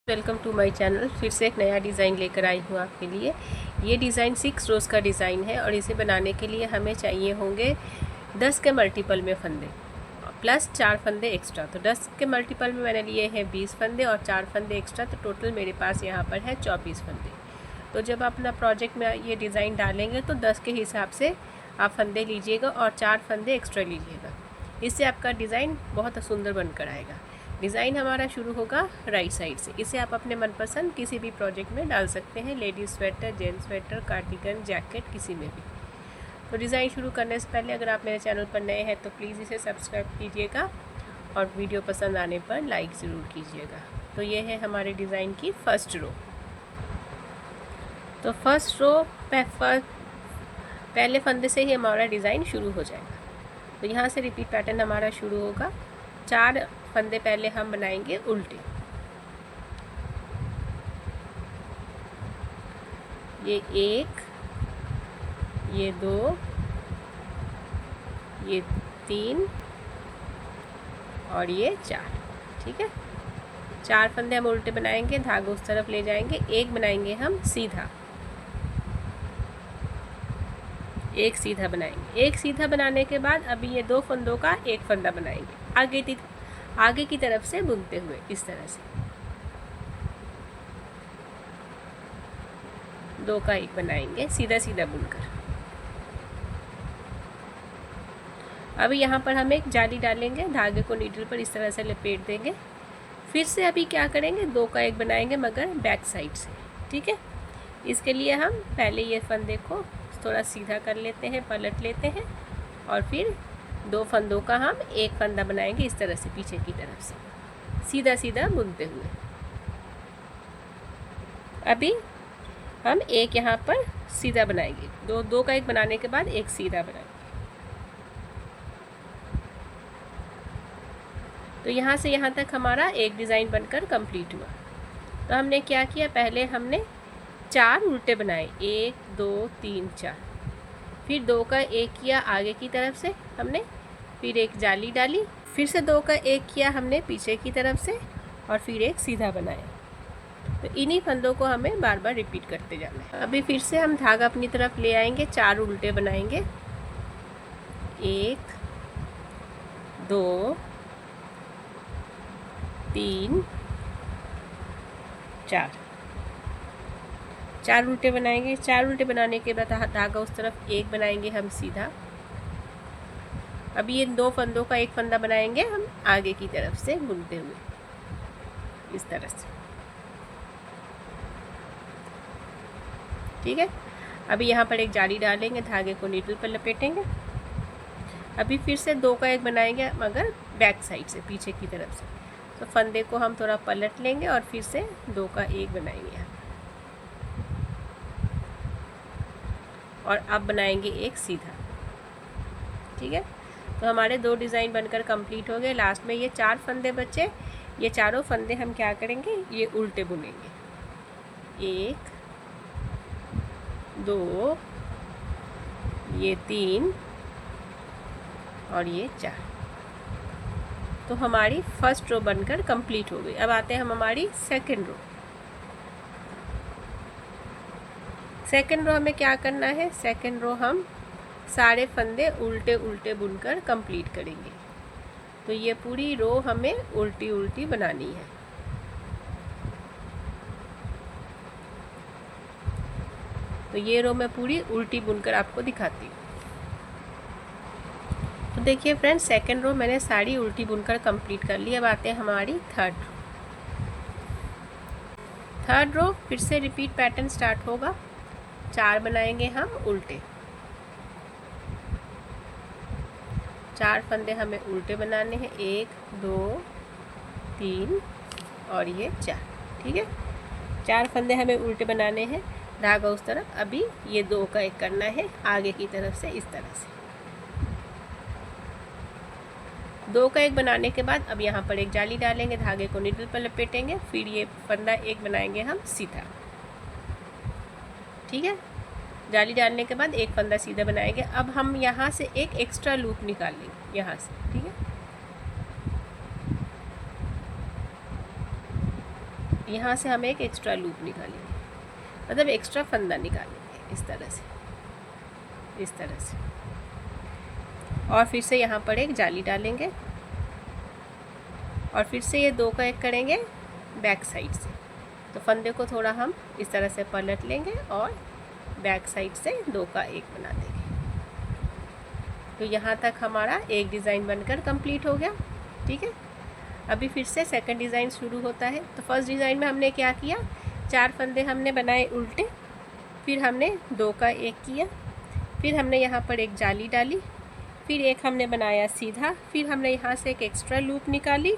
Welcome to my channel. फिर से एक नया डिज़ाइन लेकर आई हूँ आपके लिए। ये डिज़ाइन 6 रोज़ का डिज़ाइन है और इसे बनाने के लिए हमें चाहिए होंगे 10 के मल्टीपल में फंदे प्लस 4 फंदे एक्स्ट्रा। तो 10 के मल्टीपल में मैंने लिए हैं 20 फंदे और 4 फंदे एक्स्ट्रा, तो टोटल मेरे पास यहाँ पर है 24 फंदे। तो जब आप अपना प्रोजेक्ट में ये डिज़ाइन डालेंगे तो 10 के हिसाब से आप फंदे लीजिएगा और 4 फंदे एक्स्ट्रा लीजिएगा। इससे आपका डिज़ाइन बहुत सुंदर बनकर आएगा। डिज़ाइन हमारा शुरू होगा राइट साइड से। इसे आप अपने मनपसंद किसी भी प्रोजेक्ट में डाल सकते हैं, ladies sweater, gents sweater, cardigan, jacket, किसी में भी। तो डिज़ाइन शुरू करने से पहले अगर आप मेरे चैनल पर नए हैं तो प्लीज़ इसे सब्सक्राइब कीजिएगा और वीडियो पसंद आने पर लाइक ज़रूर कीजिएगा। तो ये है हमारे डिज़ाइन की फर्स्ट रो। तो फर्स्ट रो पहले फंदे से ही हमारा डिज़ाइन शुरू हो जाएगा। तो यहाँ से रिपीट पैटर्न हमारा शुरू होगा। 4 फंदे पहले हम बनाएंगे उल्टे। ये 1, ये 2, ये 3 और ये 4। ठीक है, 4 फंदे हम उल्टे बनाएंगे, धागा उस तरफ ले जाएंगे। एक बनाएंगे हम सीधा, एक सीधा बनाएंगे। एक सीधा बनाने के बाद अभी ये 2 फंदों का एक फंदा बनाएंगे आगे की तरफ से बुनते हुए, इस तरह से 2 का एक बनाएंगे सीधा सीधा बुनकर। अभी यहाँ पर हम एक जाली डालेंगे, धागे को नीडल पर इस तरह से लपेट देंगे। फिर से अभी क्या करेंगे, 2 का एक बनाएंगे मगर बैक साइड से। ठीक है, इसके लिए हम पहले ये फंदे को थोड़ा सीधा कर लेते हैं, पलट लेते हैं और फिर 2 फंदों का हम एक फंदा बनाएंगे इस तरह से पीछे की तरफ से, सीधा सीधा बुनते हुए। अभी हम एक यहाँ पर सीधा बनाएंगे, 2 का एक बनाने के बाद एक सीधा बनाएंगे। तो यहाँ से यहाँ तक हमारा एक डिज़ाइन बनकर कंप्लीट हुआ। तो हमने क्या किया, पहले हमने 4 उल्टे बनाए, 1 2 3 4। फिर 2 का एक किया आगे की तरफ से हमने, फिर एक जाली डाली, फिर से 2 का एक किया हमने पीछे की तरफ से और फिर एक सीधा बनाया। तो इन्हीं फंदों को हमें बार बार रिपीट करते जाना है। अभी फिर से हम धागा अपनी तरफ ले आएंगे, 4 उल्टे बनाएंगे, 1 2 3 4। 4 उल्टे बनाएंगे। 4 उल्टे बनाने के बाद धागा उस तरफ एक बनाएंगे हम सीधा। अभी ये 2 फंदों का एक फंदा बनाएंगे हम आगे की तरफ से बुनते हुए, इस तरह से। ठीक है, अभी यहाँ पर एक जाली डालेंगे, धागे को नीडल पर लपेटेंगे। अभी फिर से 2 का एक बनाएंगे मगर बैक साइड से, पीछे की तरफ से। तो फंदे को हम थोड़ा पलट लेंगे और फिर से 2 का एक बनाएंगे और अब बनाएंगे एक सीधा। ठीक है, तो हमारे 2 डिज़ाइन बनकर कंप्लीट हो गए। लास्ट में ये 4 फंदे बचे, ये चारों फंदे हम क्या करेंगे, ये उल्टे बुनेंगे। 1 2, ये 3 और ये 4। तो हमारी फर्स्ट रो बनकर कंप्लीट हो गई। अब आते हैं हम हमारी सेकंड रो। सेकंड रो हमें क्या करना है, सेकंड रो हम सारे फंदे उल्टे उल्टे बुनकर कंप्लीट करेंगे। तो ये पूरी रो हमें उल्टी उल्टी बनानी है। तो ये रो मैं पूरी उल्टी बुनकर आपको दिखाती हूँ। तो देखिए फ्रेंड्स, सेकंड रो मैंने सारी उल्टी बुनकर कंप्लीट कर ली। अब आते हैं हमारी थर्ड रो। थर्ड रो फिर से रिपीट पैटर्न स्टार्ट होगा। 4 बनाएंगे हम उल्टे, 4 फंदे हमें उल्टे बनाने हैं, 1 2 3 और ये 4। ठीक है, 4 फंदे हमें उल्टे बनाने हैं, धागा उस तरफ। अभी ये 2 का एक करना है आगे की तरफ से, इस तरह से। 2 का एक बनाने के बाद अब यहाँ पर एक जाली डालेंगे, धागे को नीडल पर लपेटेंगे, फिर ये फंदा एक बनाएंगे हम सीधा। ठीक है, जाली डालने के बाद एक फंदा सीधा बनाएंगे। अब हम यहाँ से एक एक्स्ट्रा लूप निकाल लेंगे यहाँ से। ठीक है, यहाँ से हम एक एक्स्ट्रा लूप निकालेंगे, मतलब एक्स्ट्रा फंदा निकालेंगे इस तरह से। और फिर से यहाँ पर एक जाली डालेंगे और फिर से ये 2 का 1 करेंगे बैक साइड से। तो फंदे को थोड़ा हम इस तरह से पलट लेंगे और बैक साइड से 2 का 1 बना देंगे। तो यहाँ तक हमारा एक डिज़ाइन बनकर कंप्लीट हो गया। ठीक है, अभी फिर से सेकंड डिज़ाइन शुरू होता है। तो फर्स्ट डिज़ाइन में हमने क्या किया, 4 फंदे हमने बनाए उल्टे, फिर हमने 2 का 1 किया, फिर हमने यहाँ पर एक जाली डाली, फिर एक हमने बनाया सीधा, फिर हमने यहाँ से एक एक्स्ट्रा लूप निकाली,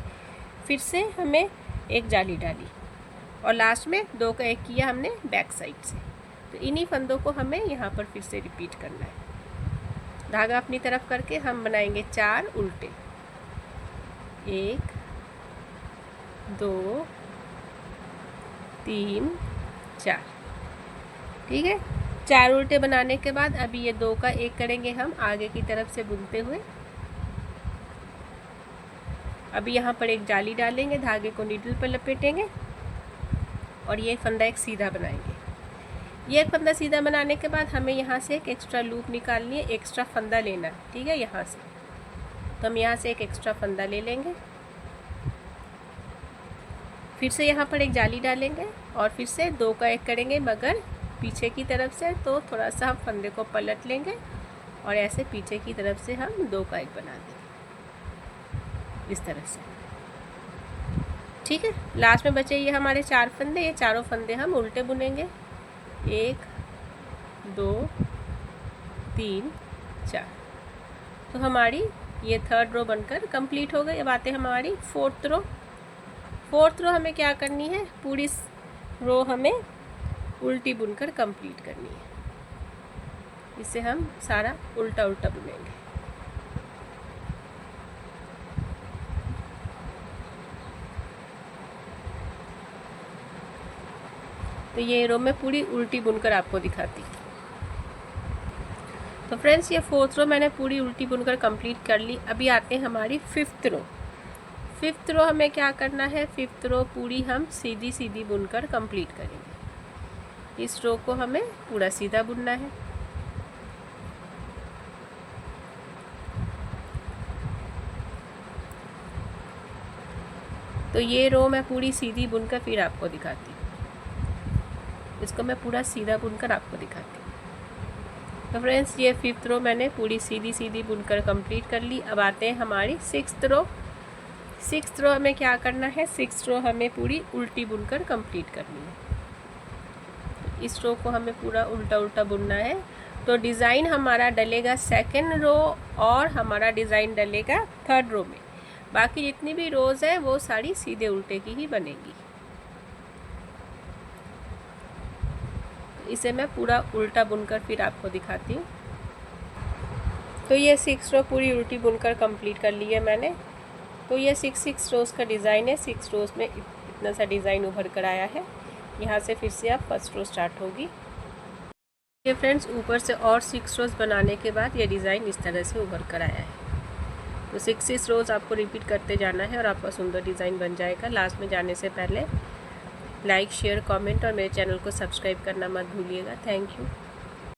फिर से हमें एक जाली डाली और लास्ट में 2 का 1 किया हमने बैक साइड से। तो इन्हीं फंदों को हमें यहाँ पर फिर से रिपीट करना है। धागा अपनी तरफ करके हम बनाएंगे 4 उल्टे, 1 2 3 4। ठीक है, 4 उल्टे बनाने के बाद अभी ये 2 का 1 करेंगे हम आगे की तरफ से बुनते हुए। अभी यहाँ पर एक जाली डालेंगे, धागे को नीडल पर लपेटेंगे और ये फंदा एक सीधा बनाएंगे। ये एक फंदा सीधा बनाने के बाद हमें यहाँ से एक एक्स्ट्रा लूप निकालनी है, एक्स्ट्रा फंदा लेना है। ठीक है, यहाँ से तो हम यहाँ से एक एक्स्ट्रा फंदा ले लेंगे, फिर से यहाँ पर एक जाली डालेंगे और फिर से 2 का 1 करेंगे मगर पीछे की तरफ से। तो थोड़ा सा हम फंदे को पलट लेंगे और ऐसे पीछे की तरफ से हम 2 का 1 बना देंगे इस तरह से। ठीक है, लास्ट में बचे ये हमारे 4 फंदे, ये चारों फंदे हम उल्टे बुनेंगे, 1 2 3 4। तो हमारी ये 3rd रो बनकर कंप्लीट हो गई। अब आते हैं हमारी 4th रो। 4th रो हमें क्या करनी है, पूरी रो हमें उल्टी बुनकर कंप्लीट करनी है। इसे हम सारा उल्टा उल्टा बुनेंगे। तो ये रो मैं पूरी उल्टी बुनकर आपको दिखाती हूँ। तो फ्रेंड्स, ये 4th रो मैंने पूरी उल्टी बुनकर कंप्लीट कर ली। अभी आते हैं हमारी 5th रो। 5th रो हमें क्या करना है, 5th रो पूरी हम सीधी सीधी बुनकर कंप्लीट करेंगे। इस रो को हमें पूरा सीधा बुनना है। तो ये रो मैं पूरी सीधी बुनकर फिर आपको दिखाती हूँ। इसको मैं पूरा सीधा बुनकर आपको दिखाती हूँ। तो फ्रेंड्स, ये 5th रो मैंने पूरी सीधी सीधी बुनकर कंप्लीट कर ली। अब आते हैं हमारी 6th रो। 6th रो हमें क्या करना है, 6th रो हमें पूरी उल्टी बुनकर कंप्लीट करनी है। इस रो को हमें पूरा उल्टा उल्टा बुनना है। तो डिज़ाइन हमारा डलेगा 2nd रो और हमारा डिज़ाइन डलेगा 3rd रो में। बाकी जितनी भी रोज़ है वो सारी सीधे उल्टे की ही बनेगी। इसे मैं पूरा उल्टा बुनकर फिर आपको दिखाती हूँ। तो ये 6 रो पूरी उल्टी बुनकर कंप्लीट कर ली है मैंने। तो ये 6 रोज़ का डिज़ाइन है। 6 रोज़ में इतना सा डिज़ाइन उभर कर आया है। यहाँ से फिर से आप 1st रो स्टार्ट होगी। ये फ्रेंड्स, ऊपर से और 6 रोज़ बनाने के बाद ये डिज़ाइन इस तरह से उभर कर आया है। तो 6 रोज़ आपको रिपीट करते जाना है और आपका सुंदर डिज़ाइन बन जाएगा। लास्ट में जाने से पहले लाइक, शेयर, कमेंट और मेरे चैनल को सब्सक्राइब करना मत भूलिएगा। Thank you.